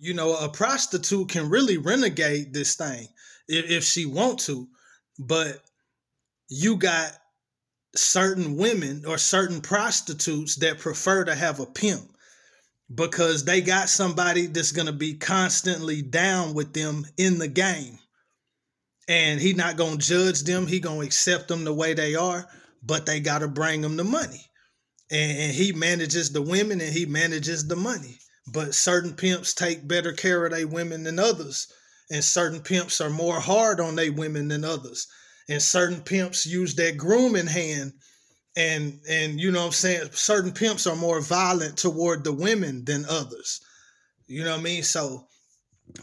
A prostitute can really renegade this thing if she want to, but you got certain women or certain prostitutes that prefer to have a pimp because they got somebody that's going to be constantly down with them in the game, and he not going to judge them. He going to accept them the way they are, but they got to bring them the money, and he manages the women and he manages the money. But certain pimps take better care of their women than others, and certain pimps are more hard on their women than others, and certain pimps use that grooming hand, and you know what I'm saying, certain pimps are more violent toward the women than others. You know what I mean? So,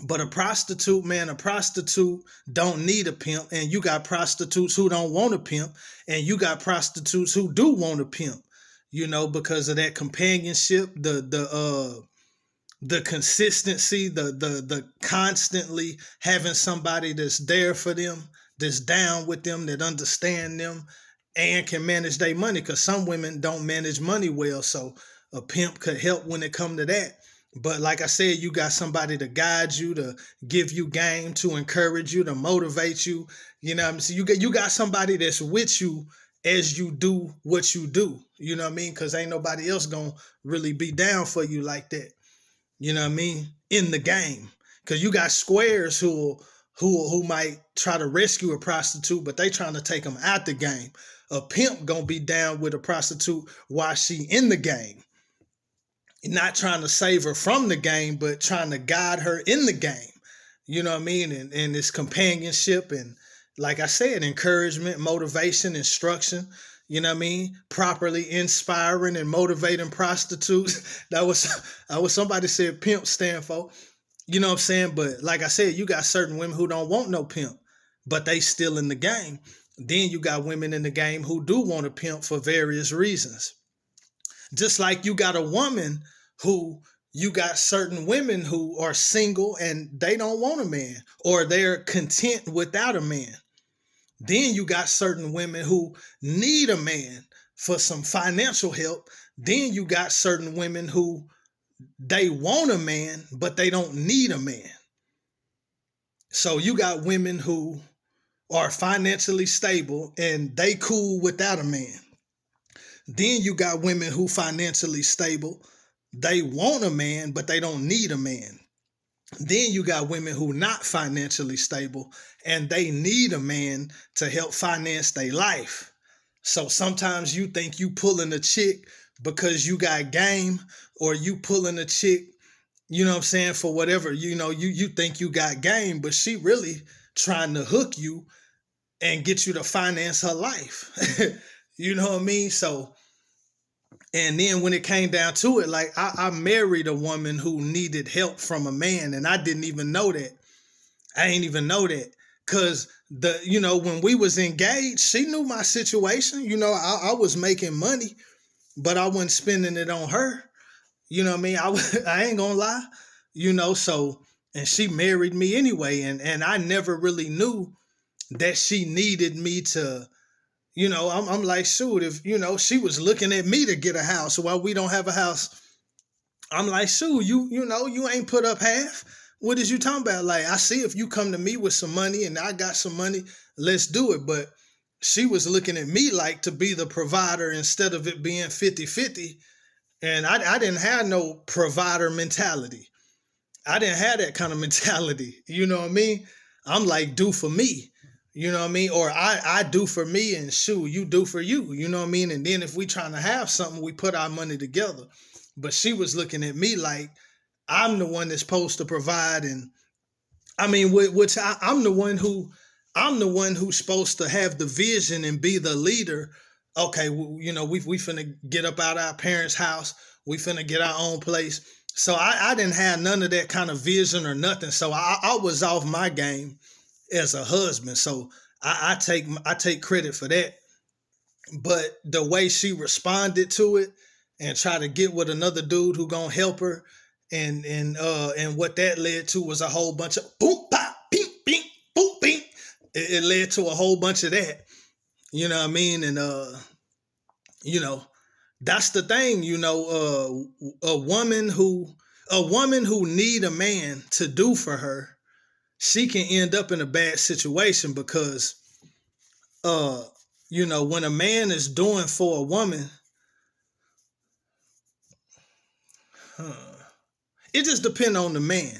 but a prostitute, man, a prostitute don't need a pimp, and you got prostitutes who don't want a pimp, and you got prostitutes who do want a pimp. Because of that companionship, the consistency, the constantly having somebody that's there for them, that's down with them, that understand them, and can manage their money. Because some women don't manage money well, so a pimp could help when it come to that. But like I said, you got somebody to guide you, to give you game, to encourage you, to motivate you. You know what I mean? So you got somebody that's with you as you do what you do. You know what I mean? Because ain't nobody else gonna really be down for you like that. You know what I mean? In the game. Because you got squares who might try to rescue a prostitute, but they trying to take them out the game. A pimp gonna be down with a prostitute while she in the game. Not trying to save her from the game, but trying to guide her in the game. You know what I mean? And it's companionship and, like I said, encouragement, motivation, instruction. You know what I mean? Properly inspiring and motivating prostitutes. That was somebody said pimp stand for. You know what I'm saying? But like I said, you got certain women who don't want no pimp, but they still in the game. Then you got women in the game who do want a pimp for various reasons. Just like you got a woman you got certain women who are single and they don't want a man, or they're content without a man. Then you got certain women who need a man for some financial help. Then you got certain women who they want a man, but they don't need a man. So you got women who are financially stable and they cool without a man. Then you got women who financially stable. They want a man, but they don't need a man. Then you got women who not financially stable and they need a man to help finance their life. So sometimes you think you pulling a chick because you got game, or you pulling a chick, you know what I'm saying, for whatever, you think you got game, but she really trying to hook you and get you to finance her life. You know what I mean? So, and then when it came down to it, like I married a woman who needed help from a man, and I didn't even know that. I ain't even know that. Cause when we was engaged, she knew my situation. I was making money, but I wasn't spending it on her. You know what I mean? I ain't gonna lie. So, and she married me anyway, and I never really knew that she needed me to. I'm like, shoot, if, she was looking at me to get a house while we don't have a house. I'm like, shoot, you ain't put up half. What is you talking about? Like, I see if you come to me with some money and I got some money, let's do it. But she was looking at me like to be the provider instead of it being 50-50. And I didn't have no provider mentality. I didn't have that kind of mentality. You know what I mean? I'm like, do for me. You know what I mean? Or I do for me, and shoot, you do for you. You know what I mean? And then if we trying to have something, we put our money together. But she was looking at me like I'm the one that's supposed to provide. And I mean, I'm the one who's supposed to have the vision and be the leader. Okay, we finna get up out of our parents' house. We finna get our own place. So I didn't have none of that kind of vision or nothing. So I was off my game as a husband. So I take credit for that. But the way she responded to it and try to get with another dude who gonna help her, and what that led to was a whole bunch of boom, pop, ping, ping, boom, ping. It led to a whole bunch of that. You know what I mean? And that's the thing, a woman who A woman who need a man to do for her, she can end up in a bad situation because uh when a man is doing for a woman, huh, it just depends on the man.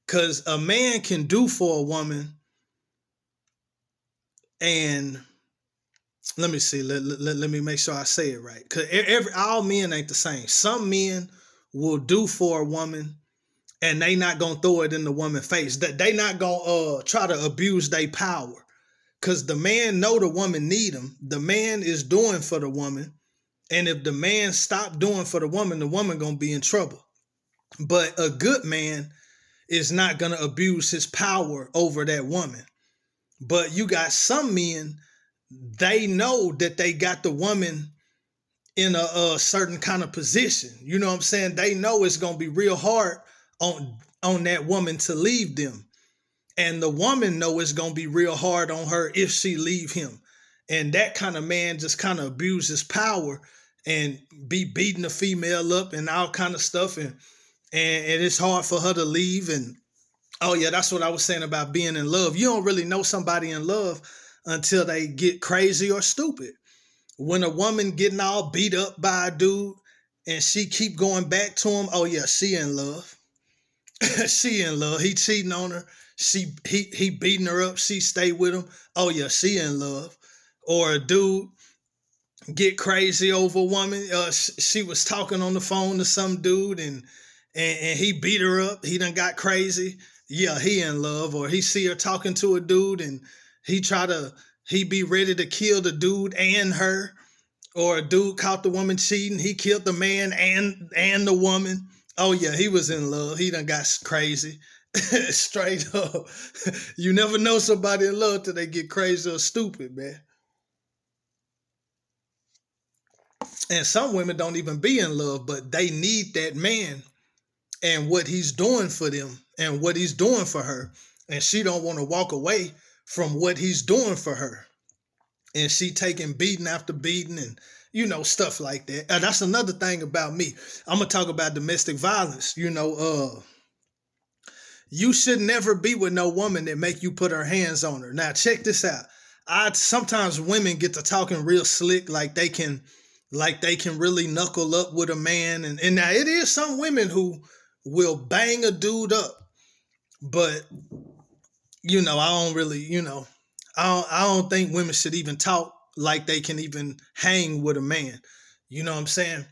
Cause a man can do for a woman, and let me see, let me make sure I say it right. Cause all men ain't the same. Some men will do for a woman and they not gonna throw it in the woman's face. That they not gonna try to abuse their power. Cause the man know the woman need him. The man is doing for the woman. And if the man stop doing for the woman gonna be in trouble. But a good man is not gonna abuse his power over that woman. But you got some men, they know that they got the woman in a certain kind of position. You know what I'm saying? They know it's gonna be real hard on that woman to leave them. And the woman know it's gonna be real hard on her if she leave him. And that kind of man just kind of abuses power and be beating the female up and all kind of stuff. And it's hard for her to leave. And oh yeah, that's what I was saying about being in love. You don't really know somebody in love until they get crazy or stupid. When a woman getting all beat up by a dude and she keep going back to him, oh yeah, she in love. She in love. He cheating on her. He beating her up. She stay with him. Oh yeah, she in love. Or a dude get crazy over a woman. She was talking on the phone to some dude and he beat her up. He done got crazy. Yeah, he in love. Or he see her talking to a dude and he be ready to kill the dude and her. Or a dude caught the woman cheating. He killed the man and the woman. Oh yeah, he was in love. He done got crazy. Straight up. You never know somebody in love till they get crazy or stupid, man. And some women don't even be in love, but they need that man and what he's doing for them and what he's doing for her. And she don't want to walk away from what he's doing for her. And she taking beating after beating and, stuff like that. And that's another thing about me. I'm going to talk about domestic violence. You should never be with no woman that make you put her hands on her. Now, check this out. Sometimes women get to talking real slick like they can really knuckle up with a man. And now it is some women who will bang a dude up. But, I don't really, I don't think women should even talk like they can even hang with a man. You know what I'm saying?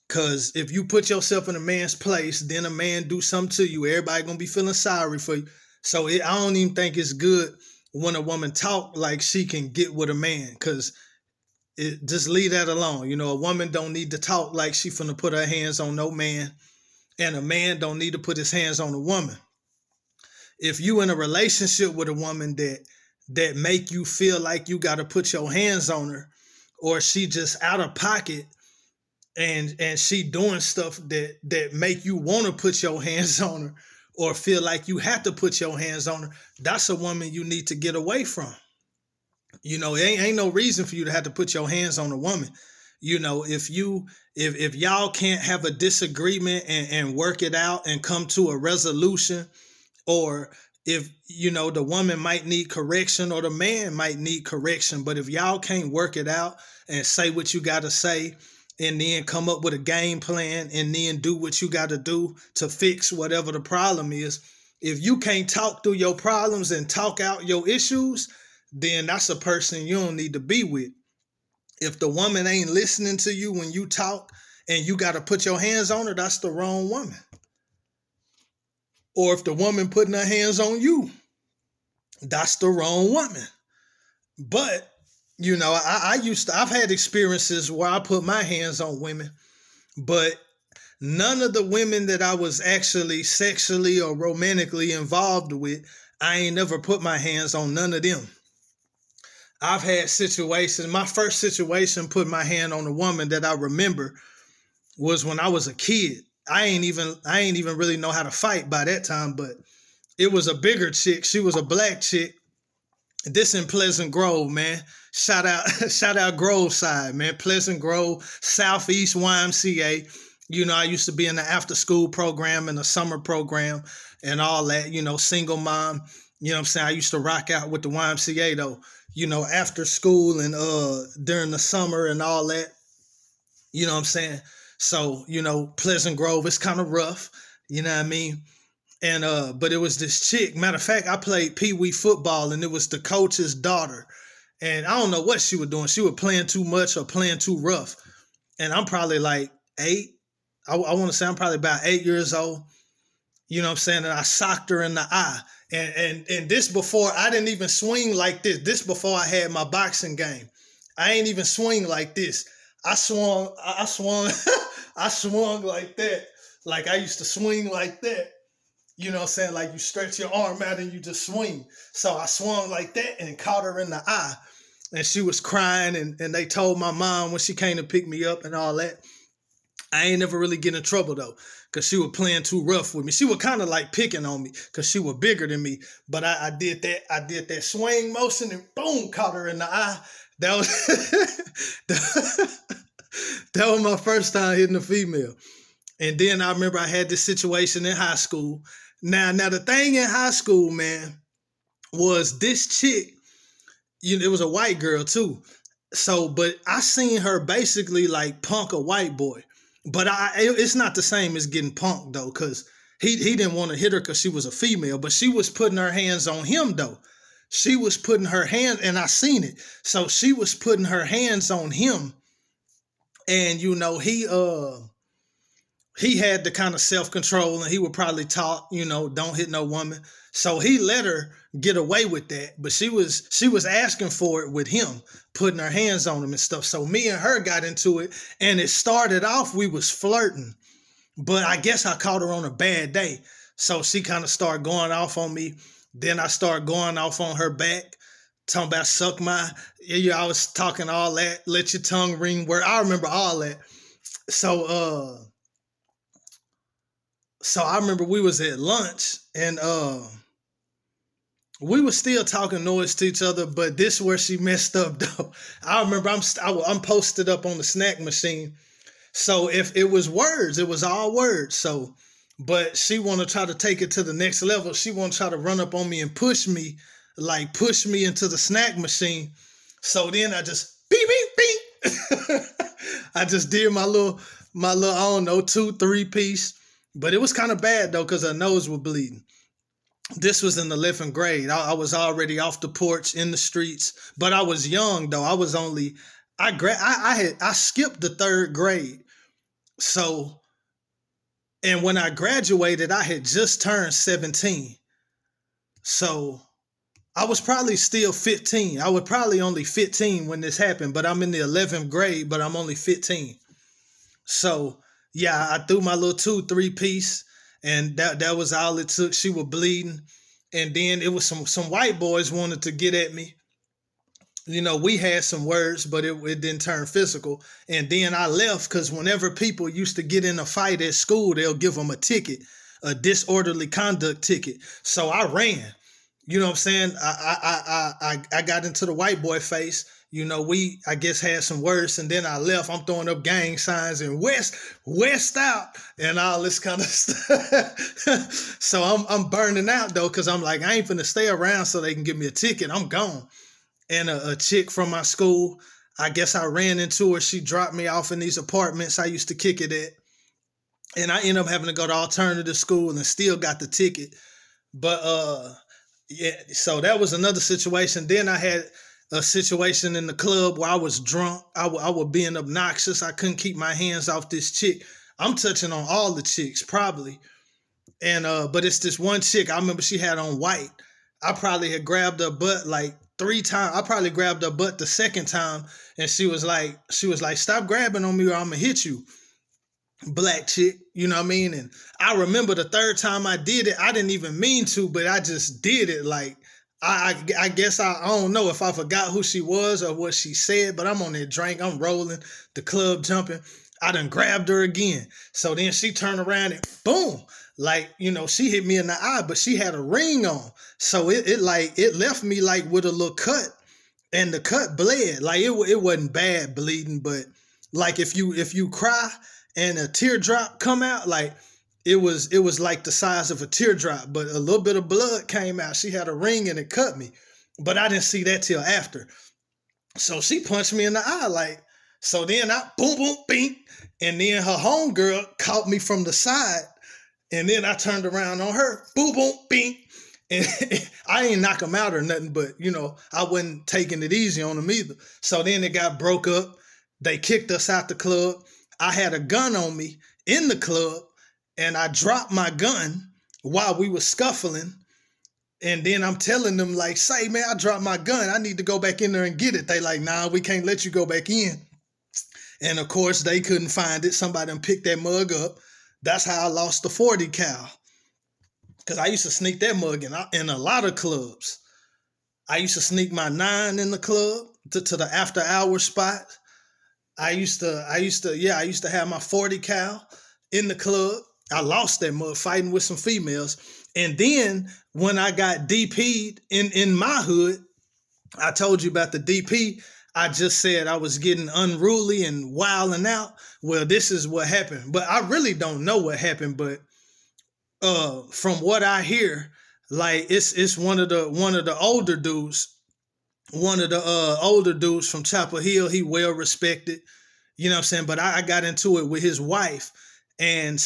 Because if you put yourself in a man's place, then a man do something to you, everybody going to be feeling sorry for you. So I don't even think it's good when a woman talk like she can get with a man, because just leave that alone. A woman don't need to talk like she finna put her hands on no man, and a man don't need to put his hands on a woman. If you in a relationship with a woman that make you feel like you got to put your hands on her, or she just out of pocket and she doing stuff that make you want to put your hands on her or feel like you have to put your hands on her, that's a woman you need to get away from. Ain't no reason for you to have to put your hands on a woman. If y'all can't have a disagreement and work it out and come to a resolution, or if, the woman might need correction or the man might need correction, but if y'all can't work it out and say what you got to say and then come up with a game plan and then do what you got to do to fix whatever the problem is, if you can't talk through your problems and talk out your issues, then that's a person you don't need to be with. If the woman ain't listening to you when you talk and you got to put your hands on her, that's the wrong woman. Or if the woman putting her hands on you, that's the wrong woman. But, I've had experiences where I put my hands on women, but none of the women that I was actually sexually or romantically involved with, I ain't never put my hands on none of them. I've had situations. My first situation put my hand on a woman that I remember was when I was a kid. I ain't even really know how to fight by that time, but it was a bigger chick. She was a black chick. This in Pleasant Grove, man. Shout out Grove side, man. Pleasant Grove, Southeast YMCA. I used to be in the after school program and the summer program and all that, single mom. What I'm saying? I used to rock out with the YMCA though, after school and during the summer and all that. What I'm saying? So, Pleasant Grove, it's kind of rough, you know what I mean? And but it was this chick. Matter of fact, I played Pee Wee football and it was the coach's daughter. And I don't know what she was doing. She was playing too much or playing too rough. And I'm probably like 8. I want to say I'm probably about 8 years old. You know what I'm saying? And I socked her in the eye. And this before I didn't even swing like this. This before I had my boxing game. I ain't even swing like this. I swung, I swung like that. Like I used to swing like that. You know what I'm saying? Like you stretch your arm out and you just swing. So I swung like that and caught her in the eye. And she was crying and they told my mom when she came to pick me up and all that. I ain't never really get in trouble though, because she was playing too rough with me. She was kind of like picking on me because she was bigger than me. But I did that swing motion and boom, caught her in the eye. That was that was my first time hitting a female. And then I remember I had this situation in high school. Now the thing in high school, man, was this chick, it was a white girl too. So, but I seen her basically like punk a white boy. But it's not the same as getting punked though, because he didn't want to hit her because she was a female, but she was putting her hands on him though. She was putting her hand, and I seen it. So she was putting her hands on him, and he had the kind of self-control, and he would probably talk, don't hit no woman. So he let her get away with that, but she was asking for it with him, putting her hands on him and stuff. So me and her got into it, and it started off, we was flirting, but I guess I caught her on a bad day. So she kind of started going off on me. Then I started going off on her back, talking about suck my, I was talking all that, let your tongue ring where I remember all that. So I remember we was at lunch and we were still talking noise to each other, but this is where she messed up though. I remember I'm posted up on the snack machine. So if it was words, it was all words. So, but she want to try to take it to the next level. She want to try to run up on me and push me into the snack machine. So then I just beep, beep, beep. I just did my little, I don't know, 2-3 piece. But it was kind of bad though, because her nose was bleeding. This was in the 11th grade. I was already off the porch in the streets, but I was young though. I skipped the 3rd grade. So, and when I graduated, I had just turned 17. So I was probably still 15. I was probably only 15 when this happened, but I'm in the 11th grade, but I'm only 15. So yeah, I threw my little 2-3 piece, and that was all it took. She was bleeding, and then it was some white boys wanted to get at me. We had some words, but it didn't turn physical. And then I left because whenever people used to get in a fight at school, they'll give them a ticket, a disorderly conduct ticket. So I ran. You know what I'm saying? I got into the white boy face. We, I guess, had some words, and then I left. I'm throwing up gang signs and West out and all this kind of stuff. So I'm burning out though, because I'm like, I ain't finna stay around so they can give me a ticket. I'm gone. And a chick from my school, I guess I ran into her. She dropped me off in these apartments I used to kick it at. And I ended up having to go to alternative school and still got the ticket. But yeah, so that was another situation. Then I had a situation in the club where I was drunk. I was being obnoxious. I couldn't keep my hands off this chick. I'm touching on all the chicks probably. And but it's this one chick. I remember she had on white. I probably had grabbed her butt like 3 times. I probably grabbed her butt the 2nd time, and she was like, stop grabbing on me or I'm gonna hit you. Black chick, you know what I mean? And I remember the 3rd time I did it, I didn't even mean to, but I just did it. Like I guess I don't know if I forgot who she was or what she said, but I'm on that drink, I'm rolling, the club jumping. I done grabbed her again. So then she turned around and boom, like, she hit me in the eye, but she had a ring on. So it left me like with a little cut, and the cut bled. Like it wasn't bad bleeding, but like if you cry and a teardrop come out. Like it was like the size of a teardrop, but a little bit of blood came out. She had a ring and it cut me, but I didn't see that till after. So she punched me in the eye, like, so then I boom boom bing, and then her homegirl caught me from the side, and then I turned around on her, boom boom bing, and I ain't knock him out or nothing, but I wasn't taking it easy on him either. So then it got broke up. They kicked us out the club. I had a gun on me in the club, and I dropped my gun while we were scuffling. And then I'm telling them, like, say, man, I dropped my gun. I need to go back in there and get it. They like, nah, we can't let you go back in. And of course, they couldn't find it. Somebody done picked that mug up. That's how I lost the 40 cal. Because I used to sneak that mug in a lot of clubs. I used to sneak my 9 in the club to the after hour spot. I used to have my 40 cal in the club. I lost that mug fighting with some females. And then when I got DP'd in my hood, I told you about the DP. I just said I was getting unruly and wilding out. Well, this is what happened. But I really don't know what happened. But from what I hear, like it's one of the older dudes, older dudes from Chapel Hill. He well respected, you know what I'm saying? But I got into it with his wife, and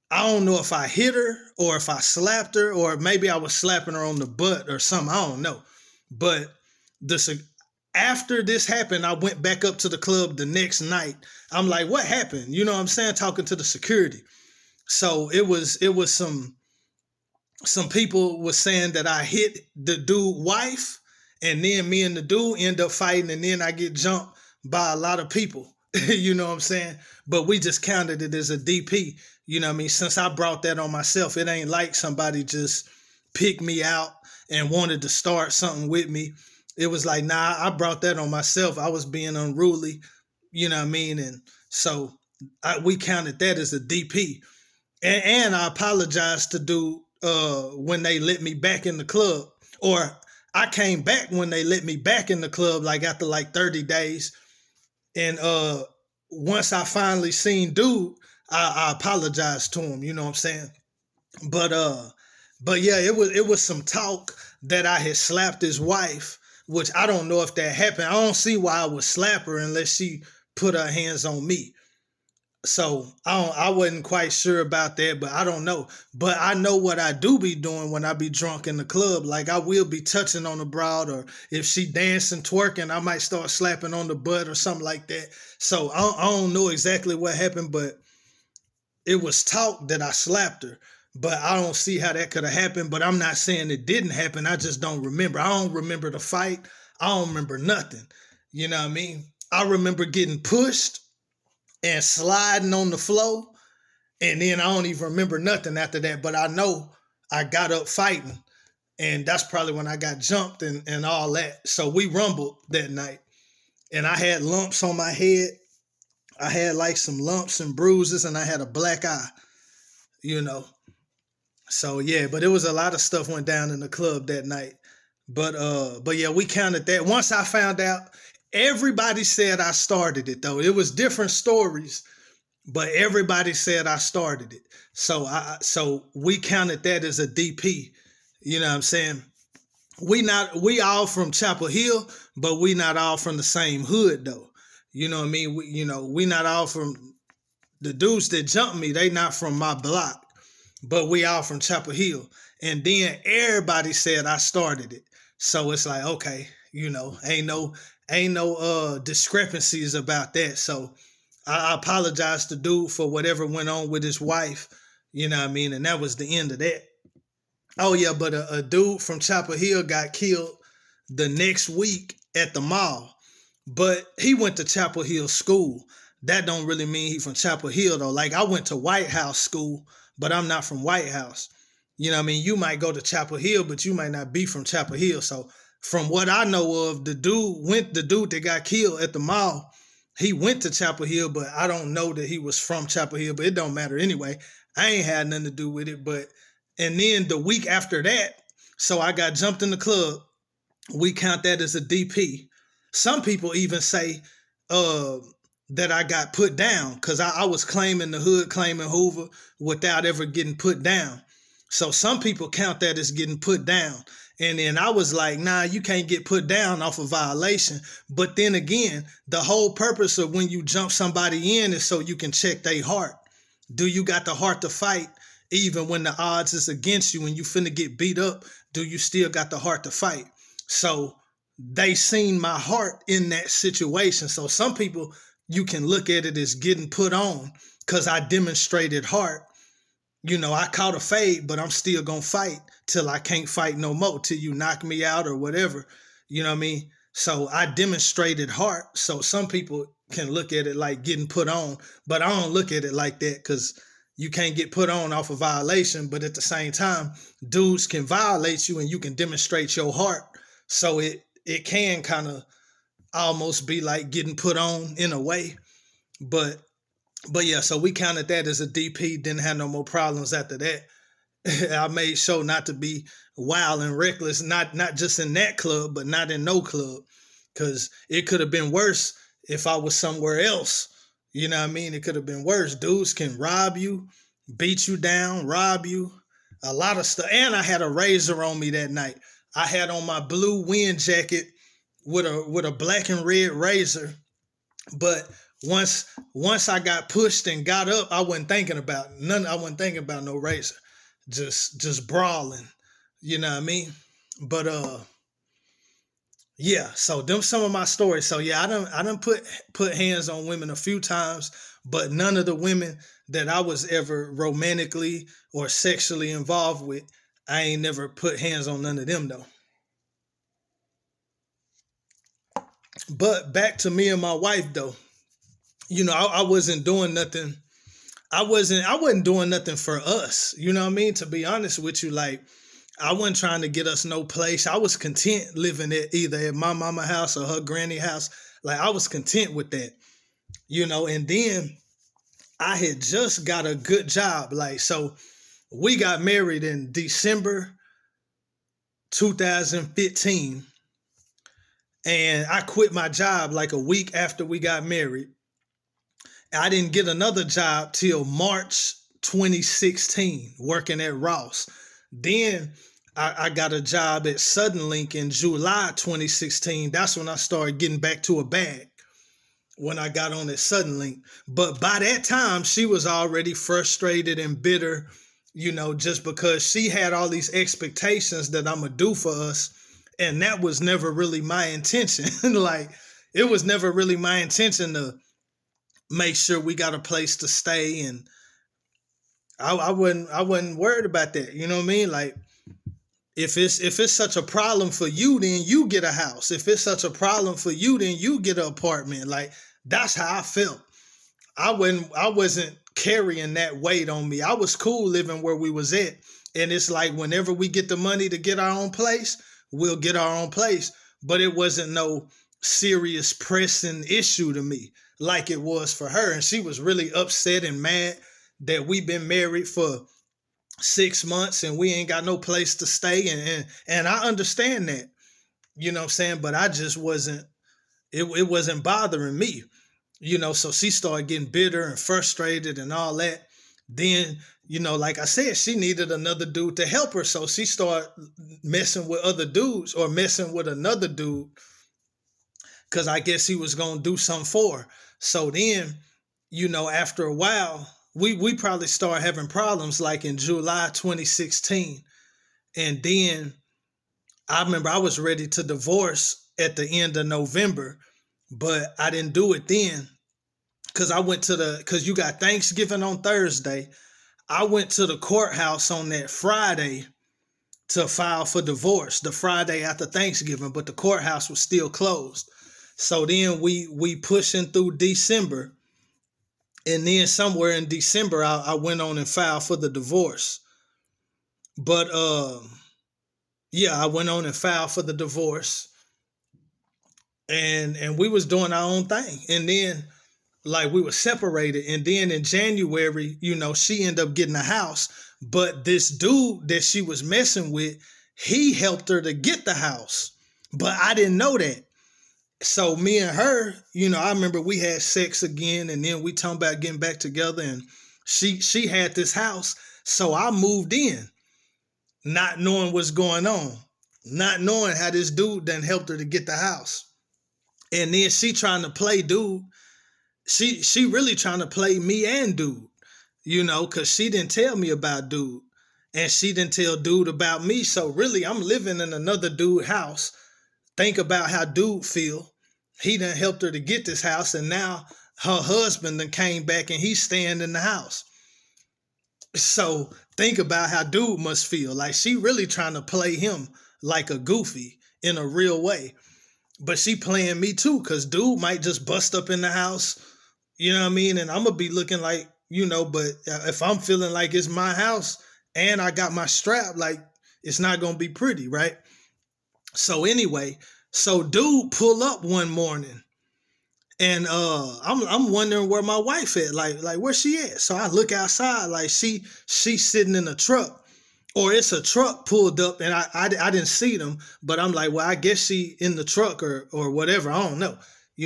I don't know if I hit her or if I slapped her, or maybe I was slapping her on the butt or something. I don't know. But after this happened, I went back up to the club the next night. I'm like, what happened? You know what I'm saying? Talking to the security. So it was some people was saying that I hit the dude wife, and then me and the dude end up fighting, and then I get jumped by a lot of people. You know what I'm saying? But we just counted it as a DP. You know what I mean? Since I brought that on myself, it ain't like somebody just picked me out and wanted to start something with me. It was like, nah, I brought that on myself. I was being unruly, you know what I mean? And so we counted that as a DP. And I apologized to dude when they let me back in the club. Or I came back when they let me back in the club, like after like 30 days. And once I finally seen dude, I apologized to him, you know what I'm saying? But yeah, it was some talk that I had slapped his wife, which I don't know if that happened. I don't see why I would slap her unless she put her hands on me. So I wasn't quite sure about that, but I don't know. But I know what I do be doing when I be drunk in the club. Like I will be touching on the broad, or if she dancing, twerking, I might start slapping on the butt or something like that. So I don't know exactly what happened, but it was talk that I slapped her. But I don't see how that could have happened. But I'm not saying it didn't happen. I just don't remember. I don't remember the fight. I don't remember nothing. You know what I mean? I remember getting pushed and sliding on the floor. And then I don't even remember nothing after that. But I know I got up fighting. And that's probably when I got jumped and all that. So we rumbled that night. And I had lumps on my head. I had like some lumps and bruises, and I had a black eye, you know. So yeah, but it was a lot of stuff went down in the club that night. But yeah, we counted that. Once I found out, everybody said I started it though. It was different stories, but everybody said I started it. So we counted that as a DP. You know what I'm saying? We all from Chapel Hill, but we not all from the same hood though. You know what I mean? We not all from the dudes that jumped me. They not from my block, but we all from Chapel Hill. And then everybody said I started it. So it's like, okay, ain't no discrepancies about that. So I apologize to dude for whatever went on with his wife. You know what I mean? And that was the end of that. Oh yeah, but a dude from Chapel Hill got killed the next week at the mall. But he went to Chapel Hill school. That don't really mean he from Chapel Hill though. Like I went to White House school, but I'm not from White House. You know what I mean? You might go to Chapel Hill, but you might not be from Chapel Hill. So from what I know of, the dude that got killed at the mall, he went to Chapel Hill, but I don't know that he was from Chapel Hill, but it don't matter anyway. I ain't had nothing to do with it. And then the week after that, so I got jumped in the club. We count that as a DP. Some people even say that I got put down because I was claiming the hood, claiming Hoover without ever getting put down. So some people count that as getting put down. And then I was like, nah, you can't get put down off a violation. But then again, the whole purpose of when you jump somebody in is so you can check their heart. Do you got the heart to fight even when the odds is against you and you finna get beat up? Do you still got the heart to fight? So they seen my heart in that situation. So some people, you can look at it as getting put on because I demonstrated heart. I caught a fade, but I'm still going to fight till I can't fight no more, till you knock me out or whatever. You know what I mean? So I demonstrated heart. So some people can look at it like getting put on, but I don't look at it like that because you can't get put on off a violation. But at the same time, dudes can violate you and you can demonstrate your heart. So it can kind of almost be like getting put on in a way. But yeah, so we counted that as a DP, didn't have no more problems after that. I made sure not to be wild and reckless, not just in that club, but not in no club. Because it could have been worse if I was somewhere else. You know what I mean? It could have been worse. Dudes can rob you, beat you down, rob you, a lot of stuff. And I had a razor on me that night. I had on my blue wind jacket with a black and red razor. But once I got pushed and got up, I wasn't thinking about none. I wasn't thinking about no razor, just brawling. You know what I mean? But yeah. So them some of my stories. So yeah, I done put hands on women a few times, but none of the women that I was ever romantically or sexually involved with, I ain't never put hands on none of them though. But back to me and my wife though. I wasn't doing nothing. I wasn't doing nothing for us. You know what I mean? To be honest with you, like I wasn't trying to get us no place. I was content living either at my mama house or her granny house. Like I was content with that. And then I had just got a good job. Like, so we got married in December 2015. And I quit my job like a week after we got married. I didn't get another job till March 2016 working at Ross. Then I got a job at Suddenlink in July 2016. That's when I started getting back to a bag when I got on at Suddenlink. But by that time, she was already frustrated and bitter, just because she had all these expectations that I'm going to do for us. And that was never really my intention. Like, it was never really my intention to make sure we got a place to stay, and I wasn't worried about that. You know what I mean? Like if it's such a problem for you, then you get a house. If it's such a problem for you, then you get an apartment. Like that's how I felt. I wasn't carrying that weight on me. I was cool living where we was at. And it's like whenever we get the money to get our own place, we'll get our own place. But it wasn't no serious pressing issue to me like it was for her. And she was really upset and mad that we've been married for 6 months and we ain't got no place to stay. And I understand that, you know what I'm saying? But I just it wasn't bothering me, so she started getting bitter and frustrated and all that. Then, like I said, she needed another dude to help her. So she started messing with other dudes or messing with another dude because I guess he was going to do something for her. So then, after a while, we probably started having problems like in July 2016. And then I remember I was ready to divorce at the end of November, but I didn't do it then because because you got Thanksgiving on Thursday. I went to the courthouse on that Friday to file for divorce, the Friday after Thanksgiving, but the courthouse was still closed. So then we pushing through December. And then somewhere in December, I went on and filed for the divorce. But yeah, I went on and filed for the divorce. And we was doing our own thing. And then like we were separated. And then in January, she ended up getting a house. But this dude that she was messing with, he helped her to get the house. But I didn't know that. So me and her, I remember we had sex again, and then we talking about getting back together, and she had this house, so I moved in, not knowing what's going on, not knowing how this dude done helped her to get the house, and then she trying to play dude. She really trying to play me and dude, because she didn't tell me about dude, and she didn't tell dude about me. So really, I'm living in another dude house. Think about how dude feel. He done helped her to get this house, and now her husband done came back and he's staying in the house. So think about how dude must feel. Like she really trying to play him like a goofy in a real way. But she playing me too, because dude might just bust up in the house, you know what I mean? And I'm going to be looking like, but if I'm feeling like it's my house and I got my strap, like it's not going to be pretty, right? So anyway, so dude pull up one morning, and I'm wondering where my wife at, like where she at. So I look outside, like she's sitting in a truck, or it's a truck pulled up, and I didn't see them, but I'm like, well, I guess she in the truck or whatever. I don't know.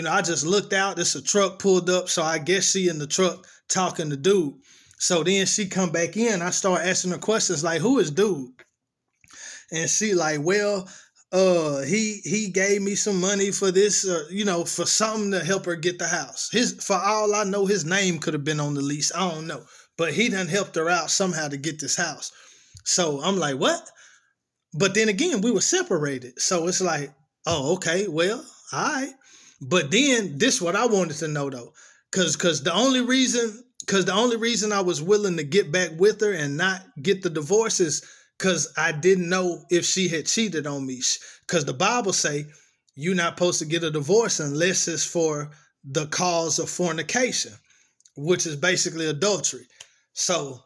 I just looked out. It's a truck pulled up, so I guess she in the truck talking to dude. So then she come back in. I start asking her questions like, who is dude? And she like, well, he gave me some money for this, for something to help her get the house. For all I know, his name could have been on the lease. I don't know, but he done helped her out somehow to get this house. So I'm like, what? But then again, we were separated. So it's like, oh, okay, well, all right. But then this what I wanted to know though. Cause the only reason I was willing to get back with her and not get the divorce is because I didn't know if she had cheated on me. Because the Bible say you're not supposed to get a divorce unless it's for the cause of fornication, which is basically adultery. So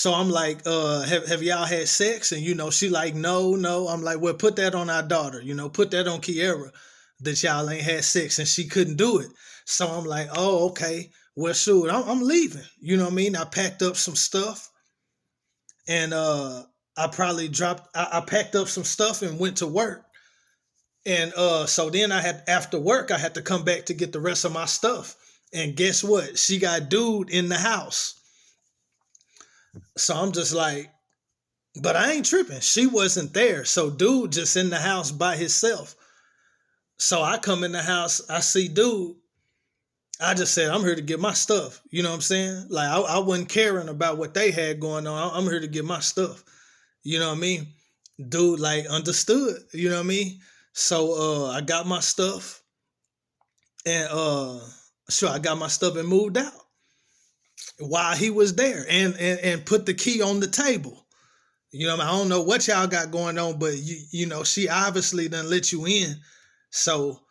I'm like, have y'all had sex? And she like, no. I'm like, well, put that on our daughter, put that on Kiera that y'all ain't had sex, and she couldn't do it. So I'm like, oh, okay. Well, shoot, I'm leaving. You know what I mean? I packed up some stuff, and I packed up some stuff and went to work. And so then after work, I had to come back to get the rest of my stuff. And guess what? She got dude in the house. So I'm just like, but I ain't tripping. She wasn't there. So dude just in the house by himself. So I come in the house, I see dude. I just said, I'm here to get my stuff. You know what I'm saying? Like I wasn't caring about what they had going on. I'm here to get my stuff. You know what I mean? Dude like understood, you know what I mean? So I got my stuff, and I got my stuff and moved out while he was there, and put the key on the table. You know what I mean? I don't know what y'all got going on, but she obviously done let you in. So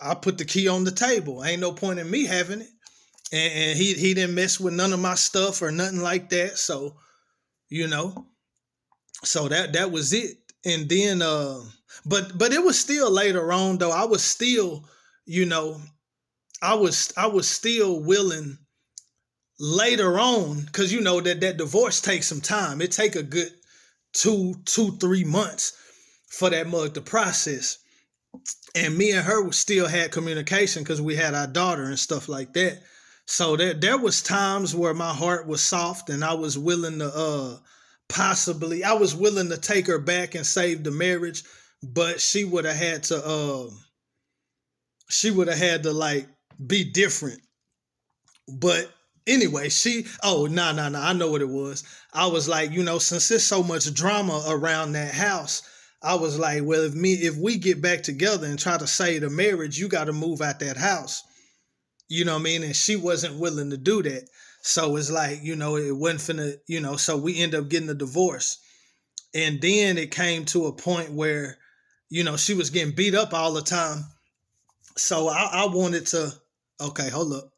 I put the key on the table. Ain't no point in me having it. And he didn't mess with none of my stuff or nothing like that. So, so that was it. And then but it was still later on though. I was still, I was still willing later on, because that divorce takes some time. It take a good 3 months for that mug to process. And me and her still had communication because we had our daughter and stuff like that. So there was times where my heart was soft, and I was willing to I was willing to take her back and save the marriage, but she would have had to like be different. But anyway, I know what it was. I was like, since there's so much drama around that house, I was like, well, if we get back together and try to save the marriage, you got to move out that house. You know what I mean? And she wasn't willing to do that. So it's like, it wasn't finna, so we end up getting a divorce. And then it came to a point where, she was getting beat up all the time. So I wanted to, okay, hold up.